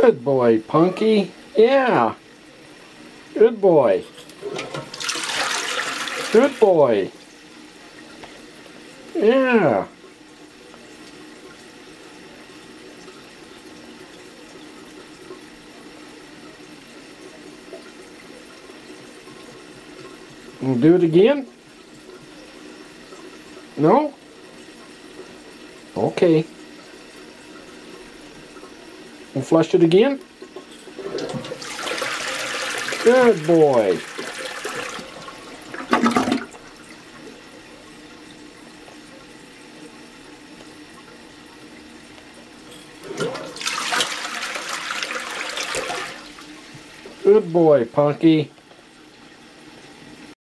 Good boy, Punkie. Yeah. Good boy. Good boy. Yeah. And do it again? No? Okay. And flush it again? Good boy. Good boy, Punkie.